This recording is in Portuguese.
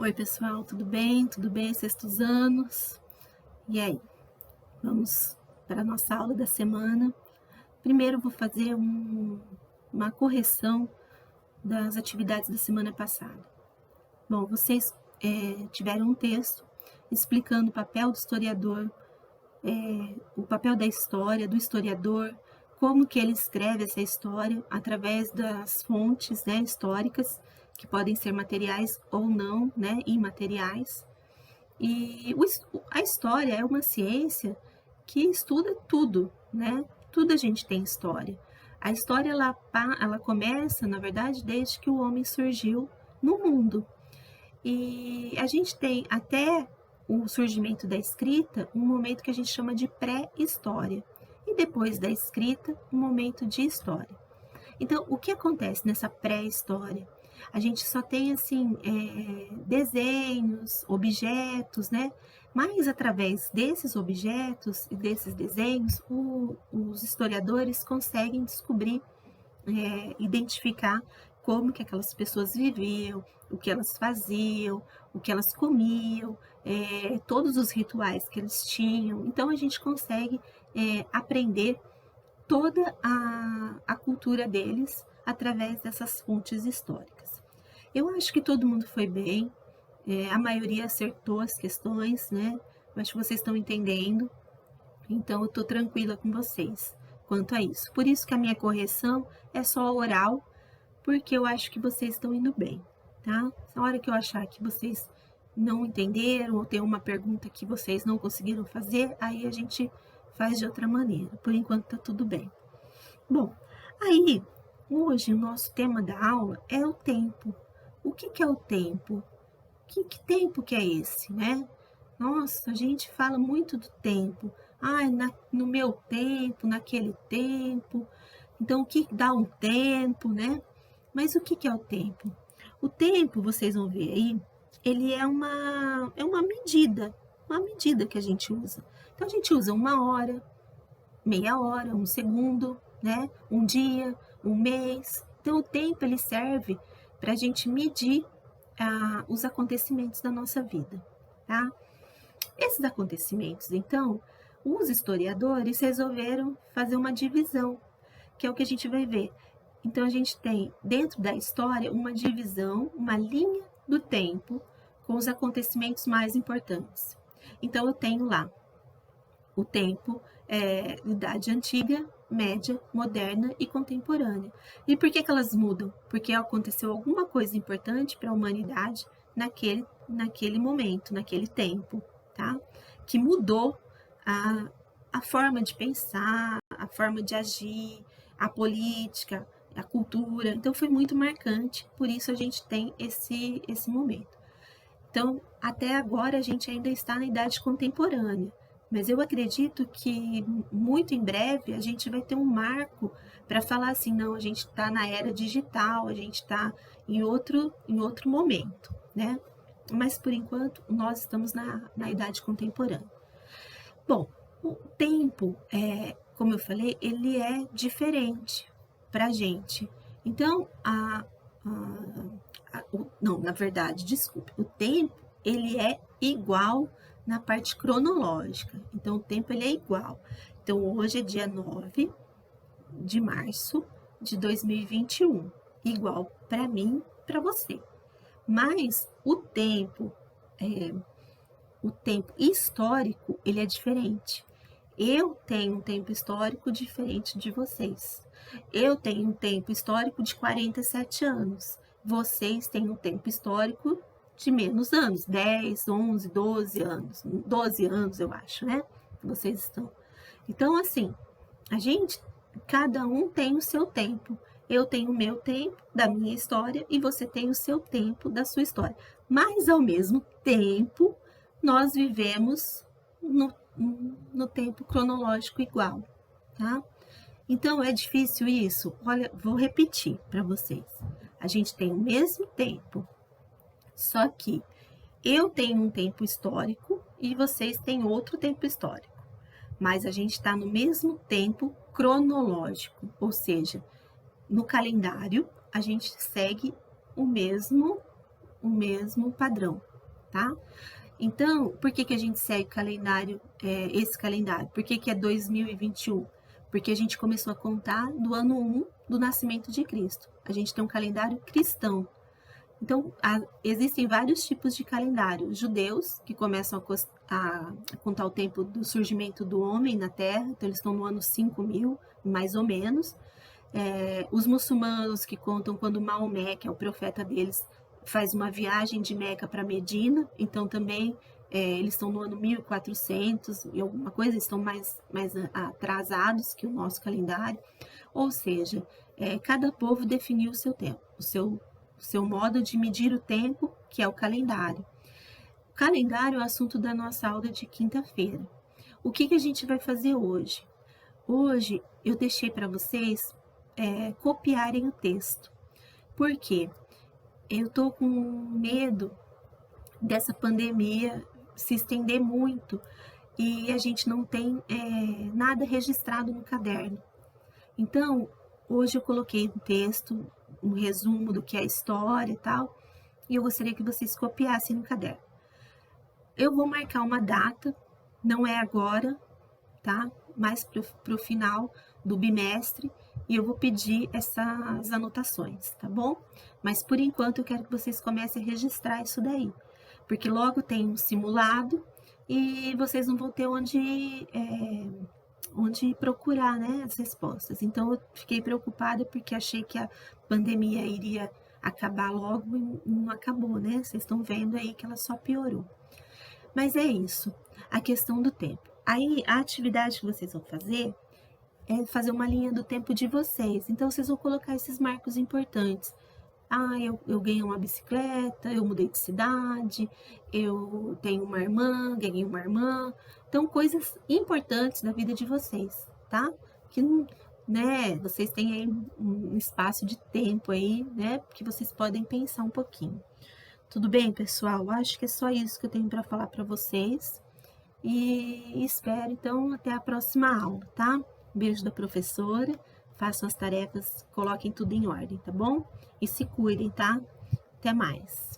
Oi, pessoal, tudo bem? Tudo bem, sextos anos? E aí? Vamos para a nossa aula da semana. Primeiro, eu vou fazer uma correção das atividades da semana passada. Bom, vocês tiveram um texto explicando o papel do historiador, o papel da história, do historiador, como que ele escreve essa história através das fontes, né, históricas, que podem ser materiais ou não, né, imateriais. E a história é uma ciência que estuda tudo, né? Tudo a gente tem história. A história, ela começa, na verdade, desde que o homem surgiu no mundo. E a gente tem até o surgimento da escrita um momento que a gente chama de pré-história. E depois da escrita, um momento de história. Então, o que acontece nessa pré-história? A gente só tem, assim, desenhos, objetos, né? Mas, através desses objetos e desses desenhos, os historiadores conseguem descobrir, identificar como que aquelas pessoas viviam, o que elas faziam, o que elas comiam, todos os rituais que eles tinham. Então, a gente consegue aprender toda a cultura deles através dessas fontes históricas. Eu acho que todo mundo foi bem, a maioria acertou as questões, né? Eu acho que vocês estão entendendo, então eu estou tranquila com vocês quanto a isso. Por isso que a minha correção é só oral, porque eu acho que vocês estão indo bem, tá? Na hora que eu achar que vocês não entenderam ou tem uma pergunta que vocês não conseguiram fazer, aí a gente faz de outra maneira. Por enquanto tá tudo bem. Bom, aí hoje o nosso tema da aula é o tempo. O que é o tempo? Que tempo que é esse, né? Nossa, a gente fala muito do tempo. Ai, no meu tempo, naquele tempo. Então, o que dá um tempo, né? Mas o que é o tempo? O tempo, vocês vão ver aí, ele é uma medida que a gente usa. Então, a gente usa uma hora, meia hora, um segundo, né? Um dia, um mês. Então, o tempo ele serve para a gente medir os acontecimentos da nossa vida, tá? Esses acontecimentos, então, os historiadores resolveram fazer uma divisão, que é o que a gente vai ver. Então, a gente tem dentro da história uma divisão, uma linha do tempo com os acontecimentos mais importantes. Então, eu tenho lá o tempo, idade antiga, média, moderna e contemporânea. E por que elas mudam? Porque aconteceu alguma coisa importante para a humanidade naquele momento, naquele tempo, tá? Que mudou a forma de pensar, a forma de agir, a política, a cultura. Então foi muito marcante, por isso a gente tem esse momento. Então, até agora a gente ainda está na idade contemporânea, mas eu acredito que muito em breve a gente vai ter um marco para falar assim, não, a gente está na era digital, a gente está em outro momento, né? Mas por enquanto nós estamos na idade contemporânea. Bom, o tempo, como eu falei, ele é diferente para a gente. Então, não, na verdade, desculpe, o tempo ele é igual na parte cronológica. Então, o tempo ele é igual. Então, hoje é dia 9 de março de 2021, igual para mim, para você. Mas o tempo histórico, ele é diferente. Eu tenho um tempo histórico diferente de vocês. Eu tenho um tempo histórico de 47 anos. Vocês têm um tempo histórico de menos anos, 10, 11, 12 anos. 12 anos, eu acho, né? Vocês estão. Então, assim, cada um tem o seu tempo. Eu tenho o meu tempo da minha história e você tem o seu tempo da sua história. Mas, ao mesmo tempo, nós vivemos no tempo cronológico igual, tá? Então, é difícil isso? Olha, vou repetir para vocês. A gente tem o mesmo tempo, só que eu tenho um tempo histórico e vocês têm outro tempo histórico. Mas a gente está no mesmo tempo cronológico, ou seja, no calendário a gente segue o mesmo padrão, tá? Então, por que que a gente segue o calendário, esse calendário? Por que que é 2021? Porque a gente começou a contar do ano 1 do nascimento de Cristo. A gente tem um calendário cristão. Então, existem vários tipos de calendário. Judeus, que começam a contar o tempo do surgimento do homem na Terra, então eles estão no ano 5.000, mais ou menos. Os muçulmanos, que contam quando Maomé, que é o profeta deles, faz uma viagem de Meca para Medina, então também eles estão no ano 1400 e alguma coisa, eles estão mais atrasados que o nosso calendário. Ou seja, cada povo definiu o seu tempo, o seu modo de medir o tempo, que é o calendário. O calendário é o assunto da nossa aula de quinta-feira. O que a gente vai fazer hoje? Hoje eu deixei para vocês copiarem o texto. Por quê? Eu estou com medo dessa pandemia se estender muito e a gente não tem nada registrado no caderno. Então, hoje eu coloquei um texto, um resumo do que é a história e tal, e eu gostaria que vocês copiassem no caderno. Eu vou marcar uma data, não é agora, tá? Mais para o final do bimestre, e eu vou pedir essas anotações, tá bom? Mas por enquanto eu quero que vocês comecem a registrar isso daí, porque logo tem um simulado e vocês não vão ter onde procurar, né, as respostas. Então eu fiquei preocupada porque achei que a pandemia iria acabar logo e não acabou, né? Vocês estão vendo aí que ela só piorou. Mas é isso, a questão do tempo. Aí a atividade que vocês vão fazer é fazer uma linha do tempo de vocês. Então vocês vão colocar esses marcos importantes. Eu ganhei uma bicicleta, eu mudei de cidade, eu tenho uma irmã, ganhei uma irmã. Então, coisas importantes da vida de vocês, tá? Que, né, vocês têm aí um espaço de tempo aí, né, que vocês podem pensar um pouquinho. Tudo bem, pessoal? Acho que é só isso que eu tenho para falar para vocês. E espero, então, até a próxima aula, tá? Um beijo da professora. Façam as tarefas, coloquem tudo em ordem, tá bom? E se cuidem, tá? Até mais.